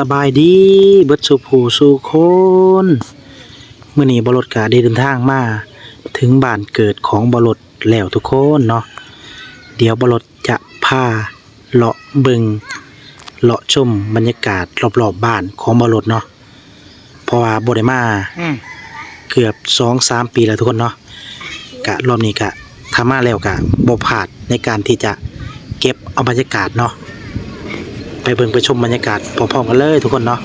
สบายดีเบิดสุผู้สู่คนมื้อนี้บ่รถก็ได้เดินทางมาถึงบ้านเกิดของบ่รถแล้วทุกคนเนาะเดี๋ยวบ่รถจะพาเลาะเบิ่งเลาะชมบรรยากาศรอบๆบ้านของบ่รถเนาะเพราะว่าบ่ได้มาเกือบ 2-3 ปีแล้วทุกคนเนาะกะรอบนี้กะถ้ามาแล้วกะบ่พลาดในการที่จะเก็บเอาบรรยากาศเนาะไปเบิ่งไปชมบรรยากาศพร้อมๆกันเลยทุกคนเนาะ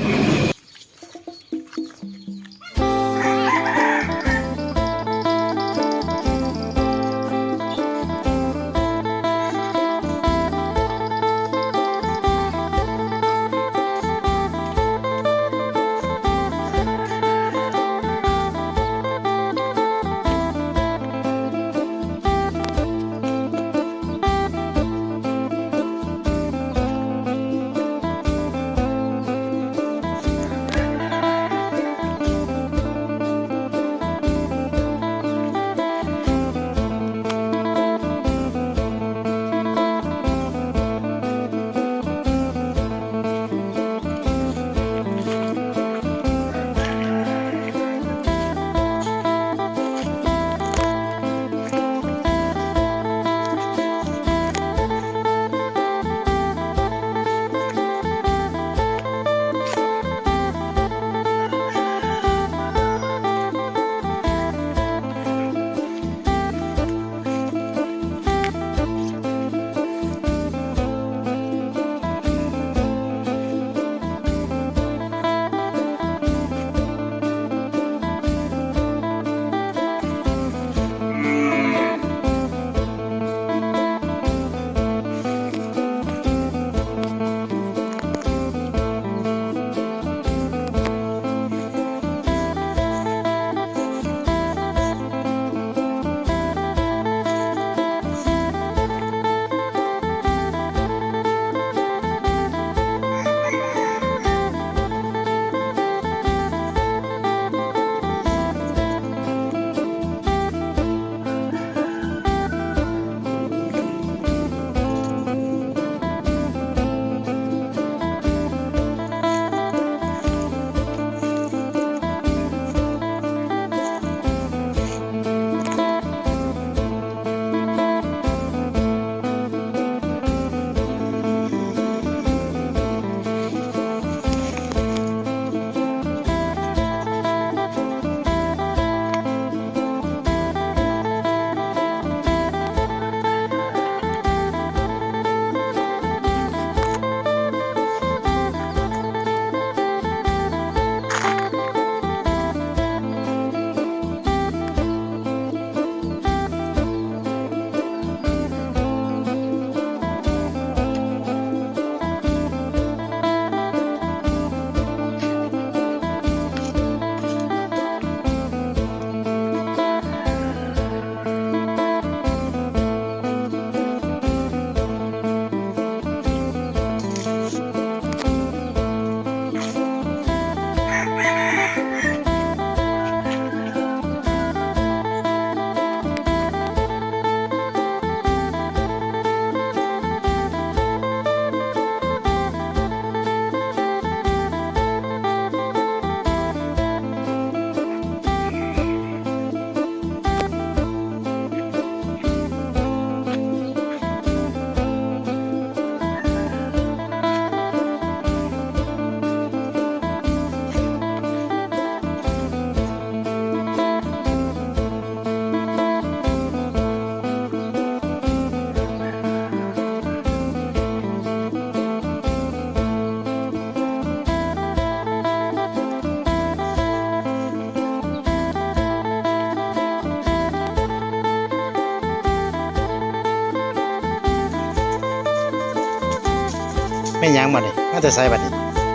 แม่นหยังบัดนี้มาแต่ไสบัดนี้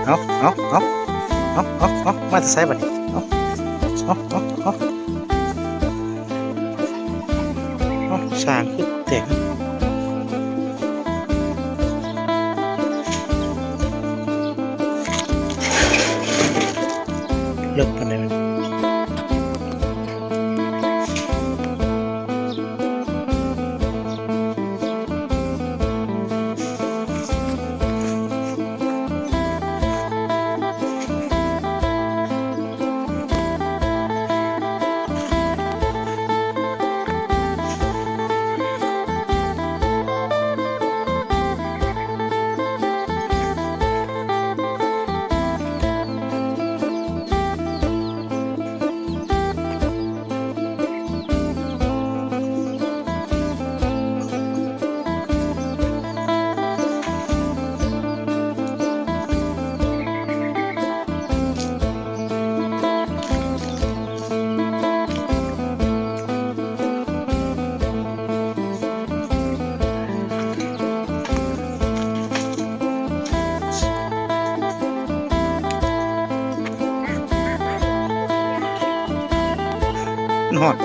เอามาแต่ไสบัดนี้เอาสร้างคือแตกเลิกปานใดมัน ฮอด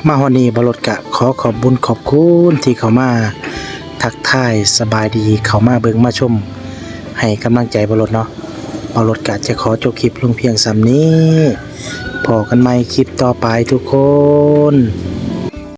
มาฮอดนี้บ่รถกะขอขอบบุญขอบคุณที่เข้ามาทักทายสบายดีเข้ามาเบิ่งมาชมให้กำลังใจบ่รถเนาะบ่รถกะจะขอจบคลิปลงเพียงส่ำนี้พอกันใหม่คลิปต่อไปทุกคน